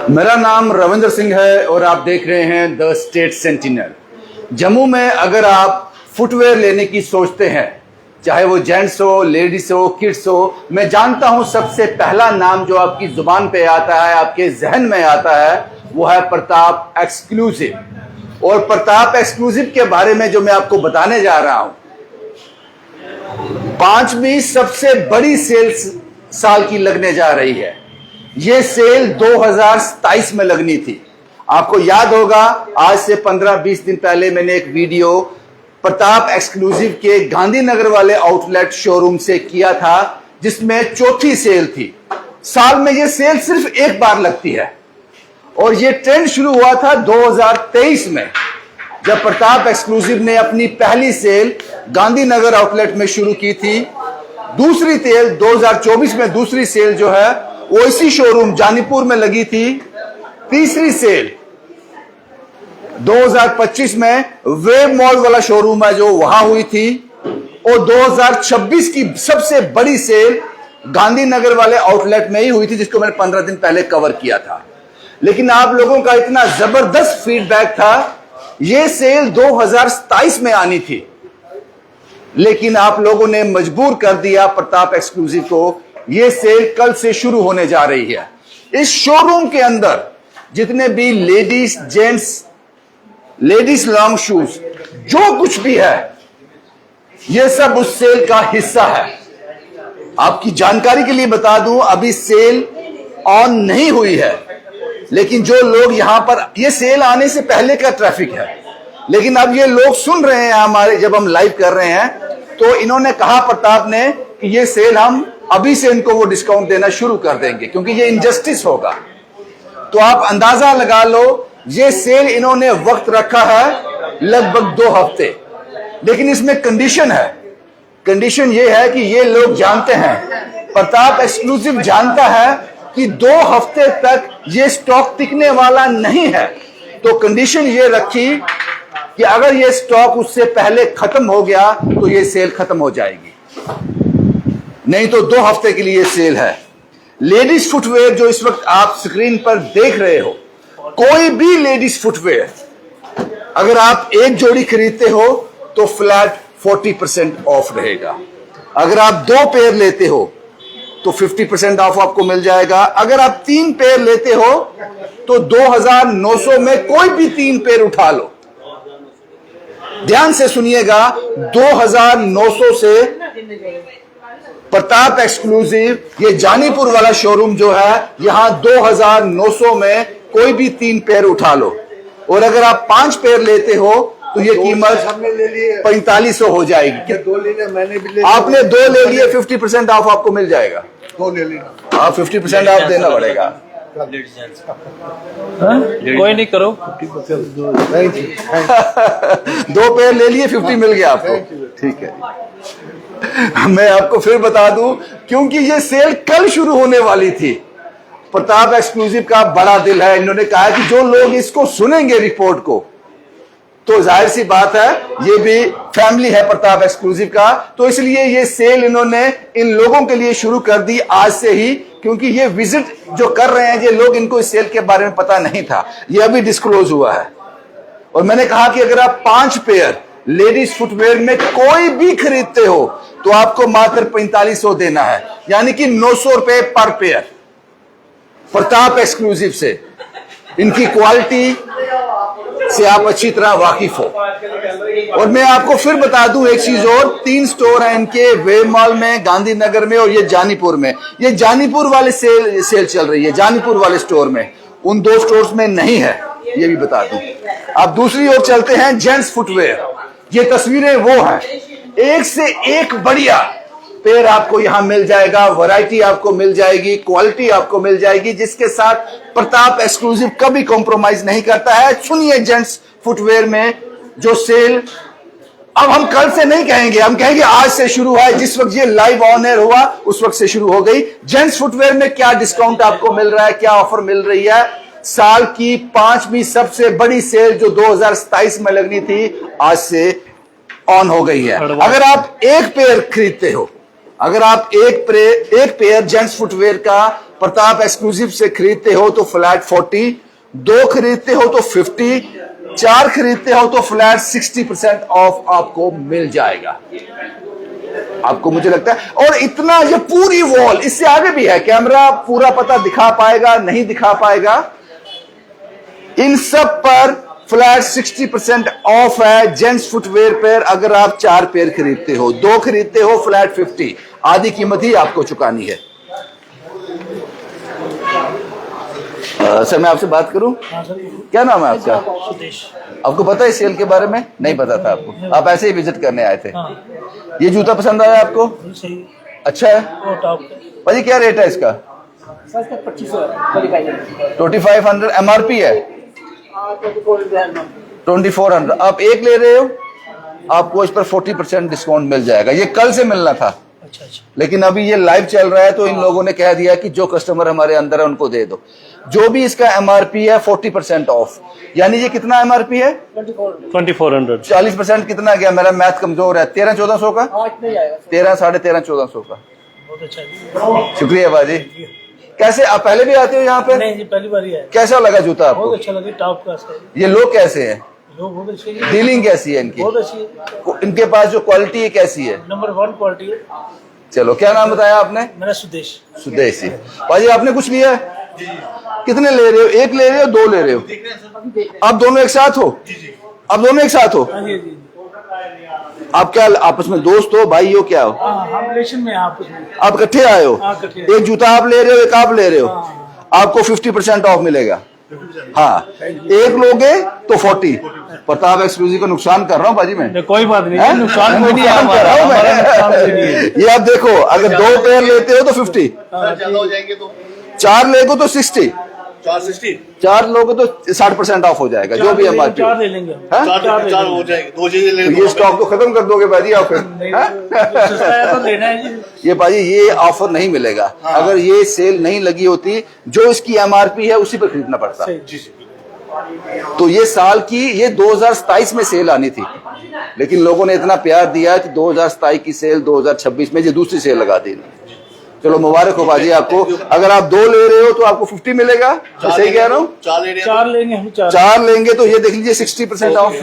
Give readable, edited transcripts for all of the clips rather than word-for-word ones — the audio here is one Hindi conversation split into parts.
मेरा नाम रविंद्र सिंह है और आप देख रहे हैं द स्टेट सेंटिनल। जम्मू में अगर आप फुटवेयर लेने की सोचते हैं, चाहे वो जेंट्स हो, लेडीज हो, किड्स हो, मैं जानता हूं सबसे पहला नाम जो आपकी जुबान पे आता है, आपके जहन में आता है, वो है प्रताप एक्सक्लूसिव। और प्रताप एक्सक्लूसिव के बारे में जो मैं आपको बताने जा रहा हूं, 5वीं सबसे बड़ी सेल्स साल की लगने जा रही है। ये सेल 2027 में लगनी थी। आपको याद होगा, आज से 15-20 दिन पहले मैंने एक वीडियो प्रताप एक्सक्लूसिव के गांधीनगर वाले आउटलेट शोरूम से किया था, जिसमें चौथी सेल थी। साल में ये सेल सिर्फ एक बार लगती है और ये ट्रेंड शुरू हुआ था 2023 में, जब प्रताप एक्सक्लूसिव ने अपनी पहली सेल गांधीनगर आउटलेट में शुरू की थी। दूसरी सेल 2024 में दूसरी सेल जो है वो इसी शोरूम जानीपुर में लगी थी। तीसरी सेल 2025 में वेव मॉल वाला शोरूम है जो वहां हुई थी। और 2026 की सबसे बड़ी सेल गांधीनगर वाले आउटलेट में ही हुई थी, जिसको मैंने 15 दिन पहले कवर किया था। लेकिन आप लोगों का इतना जबरदस्त फीडबैक था, यह सेल 2027 में आनी थी, लेकिन आप लोगों ने मजबूर कर दिया प्रताप एक्सक्लूसिव को। यह सेल कल से शुरू होने जा रही है। इस शोरूम के अंदर जितने भी ladies, gents, ladies long shoes, जो कुछ भी है, यह सब उस सेल का हिस्सा है। आपकी जानकारी के लिए बता दूं, अभी सेल ऑन नहीं हुई है, लेकिन जो लोग यहां पर, यह सेल आने से पहले का ट्रैफिक है, लेकिन अब ये लोग सुन रहे हैं हमारे, जब हम लाइव कर रहे हैं, तो इन्होंने कहा प्रताप ने कि ये सेल हम अभी से इनको वो डिस्काउंट देना शुरू कर देंगे, क्योंकि ये इनजस्टिस होगा। तो आप अंदाजा लगा लो, ये सेल इन्होंने वक्त रखा है लगभग 2 हफ्ते। लेकिन इसमें कंडीशन है। कंडीशन ये है कि ये लोग जानते हैं, प्रताप एक्सक्लूसिव जानता है कि 2 हफ्ते तक ये स्टॉक टिकने वाला नहीं है। तो कंडीशन ये रखी कि अगर ये स्टॉक उससे पहले खत्म हो गया तो ये सेल खत्म हो जाएगी, नहीं तो 2 हफ्ते के लिए सेल है। लेडीज फुटवेयर जो इस वक्त आप स्क्रीन पर देख रहे हो, कोई भी लेडीज फुटवेयर अगर आप एक जोड़ी खरीदते हो तो फ्लैट 40% ऑफ रहेगा। अगर आप 2 पेयर लेते हो तो 50% ऑफ आपको मिल जाएगा। अगर आप 3 पेयर लेते हो तो 2900 में कोई भी 3 पेयर उठा लो। ध्यान से सुनिएगा, 2900 से प्रताप एक्सक्लूसिव, ये जानीपुर वाला शोरूम जो है, यहां 2900 में कोई भी 3 पेयर उठा लो। और अगर आप 5 पेयर लेते हो तो ये कीमत 4500 हो जाएगी। 2 ले लिया, मैंने भी ले लिया। आपने 2 ले लिए, 50% ऑफ आपको मिल जाएगा। 2 ले लिया। हाँ, 50% ऑफ देना पड़ेगा। कोई नहीं, करो। 2 पेयर ले लिए, 50 मिल गया आपको। ठीक है, मैं आपको फिर बता दूं, क्योंकि ये सेल कल शुरू होने वाली थी। प्रताप एक्सक्लूसिव का बड़ा दिल है। इन्होंने कहा कि जो लोग इसको सुनेंगे रिपोर्ट को, तो जाहिर सी बात है, ये भी फैमिली है प्रताप एक्सक्लूसिव का, तो इसलिए ये सेल इन्होंने इन लोगों के लिए शुरू कर दी आज से ही। क्योंकि ये विजिट जो कर रहे हैं ये लोग, इनको इस सेल के बारे में पता नहीं था, ये अभी डिस्क्लोज हुआ है। और मैंने कहा कि अगर आप 5 पेयर लेडीज फुटवेयर में कोई भी खरीदते हो तो आपको मात्र 4500 देना है, यानी कि 900 रुपए पर पेयर प्रताप एक्सक्लूसिव से। इनकी क्वालिटी से आप अच्छी तरह वाकिफ हो। और मैं आपको फिर बता दूं एक चीज और, 3 स्टोर हैं इनके, वेव मॉल में, गांधीनगर में और ये जानीपुर में। ये जानीपुर वाले सेल चल रही है, जानीपुर वाले स्टोर में, उन 2 स्टोर्स में नहीं है, ये भी बता दूं। अब दूसरी ओर चलते हैं, जेंट्स फुटवेयर। ये तस्वीरें वो हैं, एक से एक बढ़िया पेयर आपको यहां मिल जाएगा, वैरायटी आपको मिल जाएगी, क्वालिटी आपको मिल जाएगी, जिसके साथ प्रताप एक्सक्लूसिव कभी कॉम्प्रोमाइज नहीं करता है। सुनिए, जेंट्स फुटवेयर में जो सेल, अब हम कल से नहीं कहेंगे, हम कहेंगे आज से शुरू है। जिस वक्त ये लाइव ऑन एयर हुआ उस वक्त से शुरू हो गई। जेंट्स फुटवेयर में क्या डिस्काउंट आपको मिल रहा है, क्या ऑफर मिल रही है? साल की 5वीं सबसे बड़ी सेल जो 2027 में लगनी थी, आज से ऑन हो गई है। अगर आप एक पेयर खरीदते हो, अगर आप एक पेयर जेंट्स फुटवेयर का प्रताप एक्सक्लूसिव से खरीदते हो तो फ्लैट 40, 2 खरीदते हो तो 50, 4 खरीदते हो तो फ्लैट 60% ऑफ आपको मिल जाएगा। आपको मुझे लगता है, और इतना ये पूरी वॉल, इससे आगे भी है, कैमरा पूरा पता दिखा पाएगा नहीं दिखा पाएगा, इन सब पर फ्लैट 60% ऑफ है। जेंट्स फुटवेयर पर अगर आप 4 पेयर खरीदते हो, 2 खरीदते हो फ्लैट 50, आधी कीमत ही आपको चुकानी है। सर मैं आपसे बात करूं? क्या नाम है आपका? आपको पता है सेल के बारे में? नहीं पता था आपको, आप ऐसे ही विजिट करने आए थे। ये जूता पसंद आया आपको? अच्छा है भाजी। क्या रेट है इसका? 2500 MRP है। 2400। आप एक ले रहे हो, आपको इस पर 40% डिस्काउंट मिल जाएगा। ये कल से मिलना था, लेकिन अभी ये लाइव चल रहा है तो इन लोगों ने कह दिया कि जो कस्टमर हमारे अंदर है उनको दे दो। जो भी इसका MRP है 40% ऑफ, यानी ये कितना MRP है? 2400। 40% कितना गया? मेरा मैथ कमजोर है। 1300-1400 का, 13, 1450 का। शुक्रिया बाजी। कैसे आप पहले भी आते हो यहाँ पे? नहीं जी, पहली बार ही है। कैसा लगा जूता आपको? बहुत अच्छा लगा, टॉप क्लास है। ये लोग कैसे हैं? लोग बहुत अच्छे हैं। डीलिंग कैसी है इनकी? बहुत अच्छी है। इनके पास जो क्वालिटी है कैसी है? नंबर 1 क्वालिटी है। चलो, क्या नाम बताया आपने? मेरा सुदेश। सुदेश जी। भाजी आपने कुछ लिया है? कितने ले रहे हो? एक ले रहे हो, 2 ले रहे हो? आप दोनों एक साथ हो? आप दोनों एक साथ हो? हाँ जी। आप क्या आपस में दोस्त हो, भाई हो, क्या हो? हम रिलेशन में हैं आपस में। आप इकट्ठे आए हो? हाँ, इकट्ठे। एक जूता आप ले रहे हो, एक आप ले रहे हो। आपको 50% ऑफ मिलेगा। हाँ, एक लोगे तो 40। प्रताप एक्सक्लूसिव को नुकसान कर रहा हूँ बाजी मैं। कोई बात नहीं, हैं? नुकसान कोई नहीं है नुकसान कर रहा हूं हमारा नुकसान कोई नहीं है। मैं। ये आप देखो, अगर 2 पेयर लेते हो तो 50, ज्यादा हो जाएंगे तो 4 लेगो तो 60, 460, 4 लोगे तो 60% ऑफ हो जाएगा। जो भी MRP 4 ले लेंगे हम। हाँ? 4 हो जाएंगे। 2 चीजें ले तो ये स्टॉक तो खत्म कर दोगे भाजी आप फिर? हाँ? सस्ता है तो लेना है जी। ये भाजी ये ऑफर नहीं मिलेगा। अगर ये सेल नहीं लगी होती, जो इसकी MRP है उसी पर खरीदना पड़ता। तो ये साल की, ये 2027 में सेल आनी थी, लेकिन लोगों ने इतना प्यार दिया कि 2027 की सेल 2026 में ये दूसरी सेल लगा दी। चलो मुबारक हो बाजी आपको। अगर आप 2 ले रहे हो तो आपको 50 मिलेगा। सही कह रहा हूँ? 4 लेंगे हम। 4 लेंगे तो ये देख लीजिए 60% ऑफ।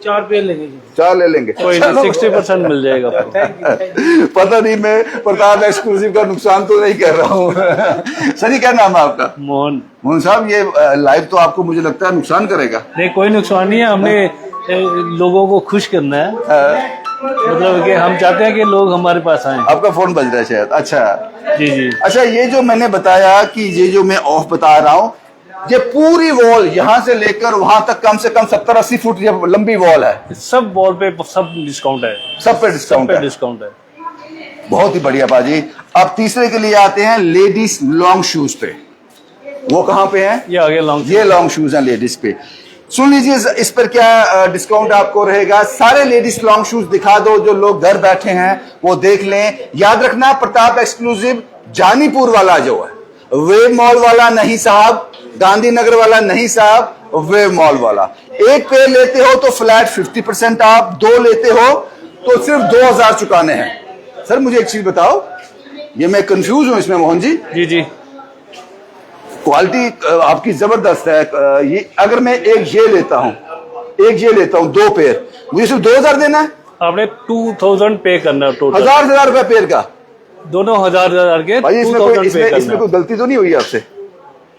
4 पेयर लेंगे जी। 4 ले लेंगे, कोई नहीं, 60% मिल जाएगा आपको। पता नहीं मैं प्रताप एक्सक्लूसिव का नुकसान तो नहीं कर रहा हूँ। सर जी क्या नाम है आपका? मोहन। मोहन साहब, ये लाइव तो आपको मुझे लगता है नुकसान करेगा। नहीं, कोई नुकसान नहीं है। हमने लोगों को खुश करना है, मतलब कि हम चाहते हैं कि लोग हमारे पास आए। आपका फोन बज रहा है शायद। अच्छा जी जी। अच्छा, ये जो मैंने बताया कि ये जो मैं ऑफ बता रहा हूँ, ये पूरी वॉल यहां से लेकर वहां तक कम से कम 70-80 फुट ये लंबी वॉल है। सब वॉल पे सब डिस्काउंट है, सब पे डिस्काउंट है। डिस्काउंट है। बहुत ही बढ़िया बाजी। अब तीसरे के लिए आते हैं, लेडीज लॉन्ग शूज पे। वो कहां पे है? ये आगे लॉन्ग। ये लॉन्ग शूज हैं लेडीज पे। सुन लीजिए इस पर क्या डिस्काउंट आपको रहेगा। सारे लेडीज लॉन्ग शूज दिखा दो, जो लोग घर बैठे हैं वो देख लें। याद रखना, प्रताप एक्सक्लूसिव जानीपुर वाला जो है, वेव मॉल वाला नहीं साहब, गांधीनगर वाला नहीं साहब, वेव मॉल वाला। एक पेयर लेते हो तो फ्लैट 50% आप, 2 लेते हो तो सिर्फ 2000 चुकाने हैं। सर मुझे एक चीज बताओ, ये मैं कंफ्यूज हूं इसमें मोहन जी। जी जी। क्वालिटी आपकी जबरदस्त है। ये अगर मैं एक ये लेता हूं, 2 पेयर, मुझे सिर्फ 2000 देना है? आपने 2000 पे करना है टोटल। 1000 रुपए पेयर का। दोनों 1000 के भाई इसमें 2000 कोई, पे करना इसमें है। कोई गलती तो नहीं हुई आपसे?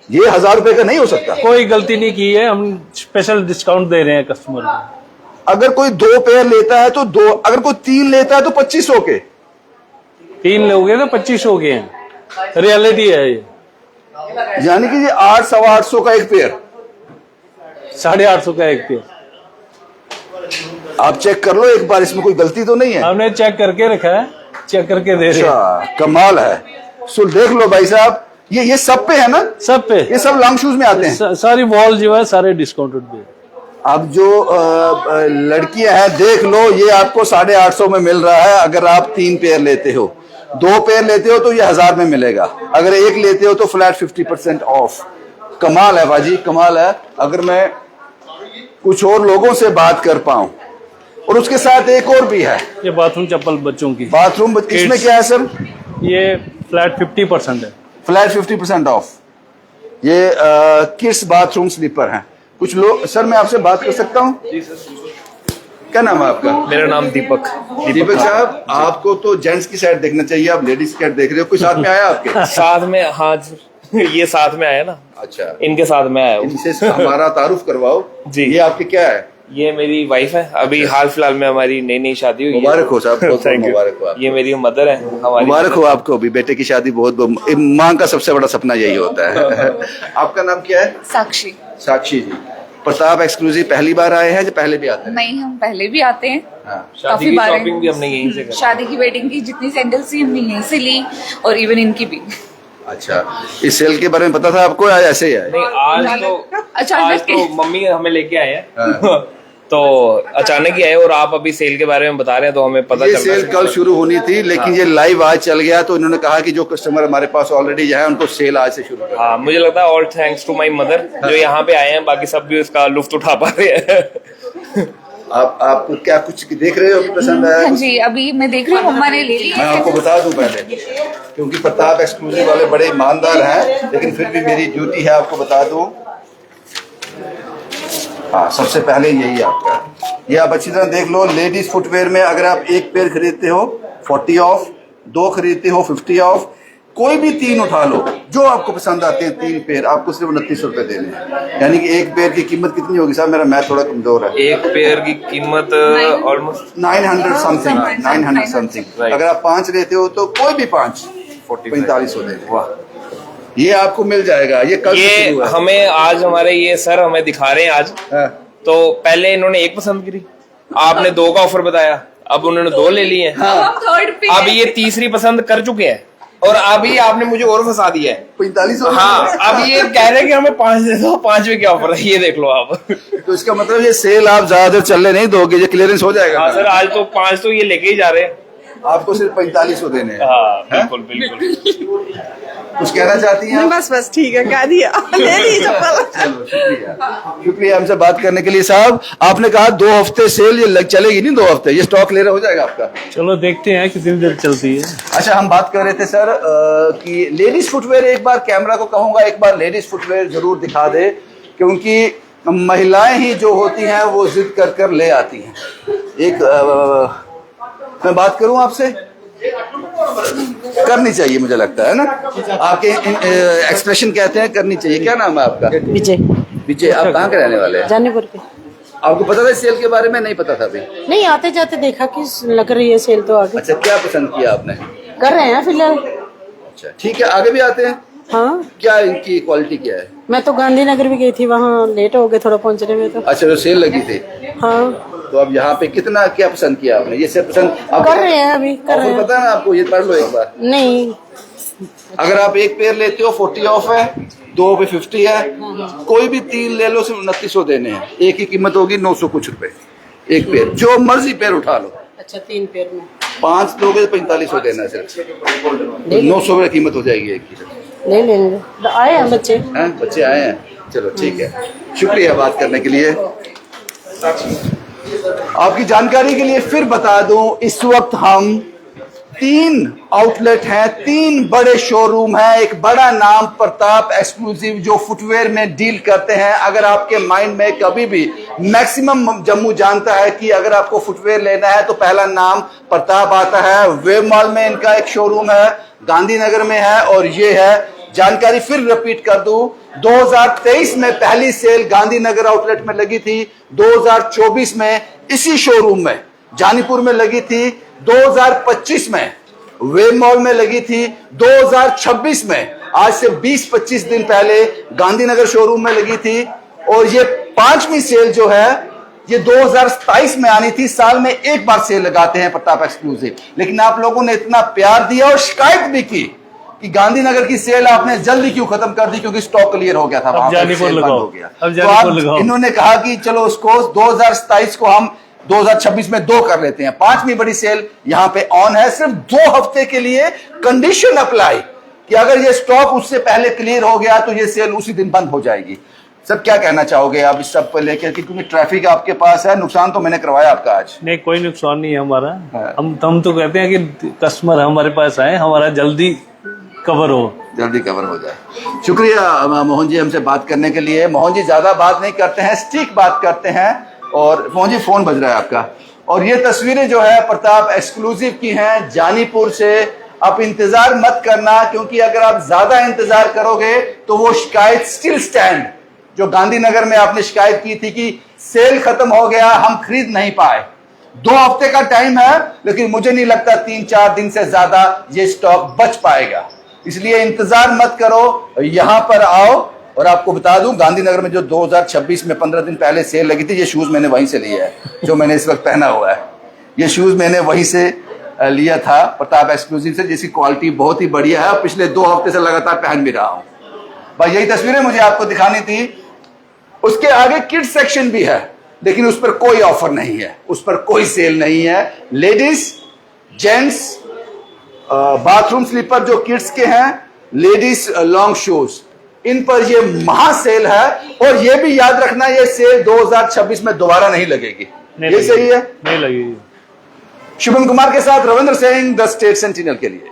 ये 1000 रुपए का नहीं हो सकता। कोई गलती नहीं की है, हम स्पेशल डिस्काउंट दे रहे हैं कस्टमर को। अगर कोई 2 पेयर लेता है तो 2, अगर कोई 3 लेता है तो 2500 के। 3 लोगे तो 2500 के हैं, रियलिटी है ये। यानी कि ये 800-850 का एक पेयर। 850 का एक पेयर। आप चेक कर लो एक बार, इसमें कोई गलती तो नहीं है? हमने चेक करके रखा है, चेक करके दे रहे हैं। अच्छा, कमाल है। सुन देख लो भाई साहब, ये सब पे है ना? सब पे, ये सब लॉन्ग शूज में आते हैं। सारी वॉल जो है सारे डिस्काउंटेड पे। अब जो लड़कियां हैं देख लो, ये आपको 850 में मिल रहा है अगर आप 3 पेयर लेते हो। 2 पेयर लेते हो तो ये 1000 में मिलेगा। अगर एक लेते हो तो फ्लैट 50% ऑफ। कमाल है बाजी, कमाल है। अगर मैं कुछ और लोगों से बात कर पाऊं, और उसके साथ एक और भी है, ये बाथरूम चप्पल बच्चों की। बाथरूम, इसमें क्या है सर? ये फ्लैट 50% है। Flat 50% of. ये किड्स बाथरूम स्लीपर हैं। कुछ लोग, सर मैं आपसे बात कर सकता हूँ? जी सर। क्या नाम है आपका? मेरा नाम दीपक साहब, आपको तो जेंट्स की साइड देखना चाहिए, आप लेडीज की साइड देख रहे हो। कोई साथ में आया आपके? साथ में, हाँ ये साथ में आया ना। अच्छा, इनके साथ में आया हूँ। इनसे हमारा तारुफ करवाओ जी। ये आपके क्या है? ये मेरी वाइफ है, अभी हाल फिलहाल में हमारी नई शादी हुई है। मुबारक हो साहब, बहुत Thank you। मुबारक हो आपको। ये मेरी मदर है हमारी। मुबारक हो आपको भी, बेटे की शादी। बहुत माँ का सबसे बड़ा सपना यही होता है। आपका नाम क्या है? साक्षी। साक्षी जी, प्रताप एक्सक्लूसिव पहली बार आए हैं या पहले भी आते हैं? नहीं, हम पहले भी आते हैं। हाँ। शादी काफी की बार है। शॉपिंग भी हमने यहीं से करी। शादी की वेडिंग की जितनी सैंडल्स थी हमने यहीं से ली, और इवन इनकी भी। अच्छा, इस सेल के बारे में पता था आपको या ऐसे ही है? नहीं, अचानक आज तो मम्मी हमें लेके आए हैं। हाँ। तो अचानक ही आए, और आप अभी सेल के बारे में बता रहे हैं तो हमें पता ये चल सेल कल शुरू होनी थी, लेकिन ये लाइव आज चल गया, तो इन्होंने कहा कि जो कस्टमर हमारे पास ऑलरेडी है उनको सेल आज से शुरू कर। हाँ, मुझे लगता है all thanks to my mother जो यहाँ पे आए हैं, बाकी सब भी उसका लुफ्त उठा पा रहे हैं। आपको क्या कुछ देख रहे हो कि पसंद आया? हाँ जी, अभी मैं देख रही हूँ, मम्मा ने ले ली। मैं आपको बता दूं पहले, क्योंकि प्रताप एक्सक्लूसिव वाले बड़े ईमानदार हैं, लेकिन फिर भी मेरी ड्यूटी है आपको बता दूं। हाँ, सबसे पहले यही आपका, ये आप अच्छी तरह देख लो। लेडीज फुटवेयर में अगर आप एक पेयर खरीदते हो 40 ऑफ, 2 खरीदते हो 50 ऑफ, कोई भी 3 उठा लो, जो आपको पसंद आते हैं 3 पेयर, आपको सिर्फ 29 रुपए देने हैं। यानी कि एक पेयर की कीमत कितनी होगी साहब? मेरा मैथ थोड़ा कमजोर है। एक पेयर की कीमत ऑलमोस्ट 900 समथिंग, 900 समथिंग। अगर आप 5 लेते हो तो कोई भी 5 45 हो देंगे। वाह, ये आपको मिल जाएगा। ये कल से शुरू ये है। हमें आज हमारे ये सर हमें दिखा रहे हैं आज। हाँ। तो पहले इन्होंने एक पसंद करी, आपने 2 का ऑफर बताया, अब उन्होंने 2 ले लिए हैं। हाँ। थर्ड पे अब ये तीसरी पसंद कर चुके हैं, और अभी आपने मुझे और फंसा दिया है। 45 हो हाँ, अब ये कह रहे हैं कि हमें 5 दे दो, 5 में क्या ऑफर है, ये देख लो आप। तो इसका मतलब ये सेल आप ज्यादा देर चलने नहीं दोगे, ये क्लियरेंस हो जाएगा। हाँ सर, आज तो 5 तो ये लेके ही जा रहे हैं। आपको सिर्फ 45 हो देने हैं। हाँ बिल्कुल बिल्कुल। कुछ कहना चाहती हैं? बस ठीक है, कह दिया। ले ली चप्पल। चलो, शुक्रिया शुक्रिया हमसे बात करने के लिए। साहब, आपने कहा 2 हफ्ते सेल ये चलेगी नहीं, 2 हफ्ते ये स्टॉक क्लियर हो जाएगा आपका? चलो देखते हैं कितनी देर चलती है। अच्छा, हम बात कर रहे थे सर कि लेडीज फुटवेयर, एक बार कैमरा को कहूंगा एक बार लेडीज फुटवेयर जरूर दिखा दे, क्योंकि महिलाएं ही जो होती हैं वो जिद कर कर ले आती हैं। एक मैं बात करूं आपसे, करनी चाहिए मुझे लगता है ना, आपके एक्सप्रेशन कहते हैं करनी चाहिए। क्या नाम है आपका? विजय। विजय, आप कहाँ के रहने वाले हैं? जानीपुर के। आपको पता था सेल के बारे में? नहीं पता था अभी? नहीं, आते जाते देखा कि लग रही है सेल, तो आगे अच्छा, क्या पसंद किया आपने? कर रहे हैं फिलहाल। अच्छा ठीक है, आगे भी आते हैं। हाँ, क्या इनकी क्वालिटी क्या है? मैं तो गांधीनगर भी गई थी, वहाँ लेट हो गए थोड़ा पहुँचने में तो। अच्छा, जो सेल लगी थी, हाँ, तो अब यहाँ पे कितना क्या पसंद किया आपने? ये सब पसंद कर रहे हैं, अभी कर रहे हैं। पता है ना आपको? ये पढ़ लो एक बार। नहीं, अगर आप एक पेयर लेते हो 40 ऑफ है, 2 पे 50 है, कोई भी 3 ले लो सिर्फ 2900 देने हैं। एक की कीमत होगी 900 कुछ रुपए एक पेयर, जो मर्जी पेयर उठा लो। अच्छा 3 पेयर में 5 दोगे तो 4500 देना है सिर्फ, 900 रुपए कीमत हो जाएगी एक की। ले लेंगे, आए हैं बच्चे। हैं, बच्चे आए हैं, चलो ठीक है, शुक्रिया बात करने के लिए। आपकी जानकारी के लिए फिर बता दूं, इस वक्त हम 3 आउटलेट हैं, 3 बड़े शोरूम हैं। एक बड़ा नाम प्रताप एक्सक्लूसिव जो फुटवेयर में डील करते हैं। अगर आपके माइंड में कभी भी, मैक्सिमम जम्मू जानता है कि अगर आपको फुटवेयर लेना है तो पहला नाम प्रताप आता है। वेब मॉल में इनका एक शोरूम है, गांधीनगर में है, और ये है, जानकारी फिर रिपीट कर दूं, 2023 में पहली सेल गांधीनगर आउटलेट में लगी थी, 2024 में इसी शोरूम में जानीपुर में लगी थी, 2025 में वेब मॉल में लगी थी, 2026 में आज से 20-25 दिन पहले गांधीनगर शोरूम में लगी थी, और ये 5वीं सेल जो है ये 2027 में आनी थी। साल में एक बार सेल लगाते हैं प्रताप एक्सक्लूसिव, लेकिन आप लोगों ने इतना प्यार दिया और शिकायत भी की कि गांधीनगर की सेल आपने जल्दी क्यों खत्म कर दी, क्योंकि स्टॉक क्लियर हो गया था, वहां पर सेल बंद हो गया। तो आप इन्होंने कहा कि चलो उसको 2027 को हम 2026 में 2 कर लेते हैं। 5वीं बड़ी सेल यहां पे ऑन है, सिर्फ 2 हफ्ते के लिए। कंडीशन अप्लाई कि अगर ये स्टॉक उससे पहले क्लियर हो गया तो ये सेल उसी दिन बंद हो जाएगी। सब क्या कहना चाहोगे आप इस सब पर लेकर, क्योंकि ट्रैफिक आपके पास है, नुकसान तो मैंने करवाया आपका आज। नहीं, कोई नुकसान नहीं है हमारा। हाँ। हम तो कहते हैं कि कस्टमर हमारे पास आए, हमारा जल्दी कवर हो। जल्दी कवर हो जाए। शुक्रिया मोहन जी हमसे बात करने के लिए। मोहन जी ज्यादा बात नहीं करते हैं, स्टिक बात करते हैं। और मोहन जी फोन बज रहा है आपका। और ये तस्वीरें जो है प्रताप एक्सक्लूसिव की हैं जानीपुर से। आप इंतजार मत करना, क्योंकि अगर आप ज्यादा इंतजार करोगे तो वो शिकायत स्टिल स्टैंड जो गांधीनगर में आपने शिकायत की थी कि सेल खत्म हो गया, हम खरीद नहीं पाए। 2 हफ्ते का टाइम है, लेकिन मुझे नहीं लगता 3-4 दिन से ज्यादा ये स्टॉक बच पाएगा। इसलिए इंतजार मत करो, यहां पर आओ। और आपको बता दूं गांधीनगर में जो 2026 में 15 दिन पहले सेल लगी थी, ये शूज मैंने वहीं से लिया है जो मैंने इस वक्त पहना हुआ है। ये शूज मैंने वहीं से लिया था प्रताप एक्सक्लूसिव से, जिसकी क्वालिटी बहुत ही बढ़िया है और पिछले 2 हफ्ते से लगातार पहन भी रहा हूं। भाई यही तस्वीरें मुझे आपको दिखानी थी। उसके आगे किड्स सेक्शन भी है, लेकिन उस पर कोई ऑफर नहीं है, उस पर कोई सेल नहीं है। लेडीज, जेंट्स, बाथरूम स्लीपर जो किड्स के हैं, लेडीज लॉन्ग शूज, इन पर ये महा सेल है। और ये भी याद रखना, ये सेल 2026 में दोबारा नहीं लगेगी। ये सही है? नहीं लगेगी। शुभम कुमार के साथ Ravindra Singh, the state sentinel के लिए।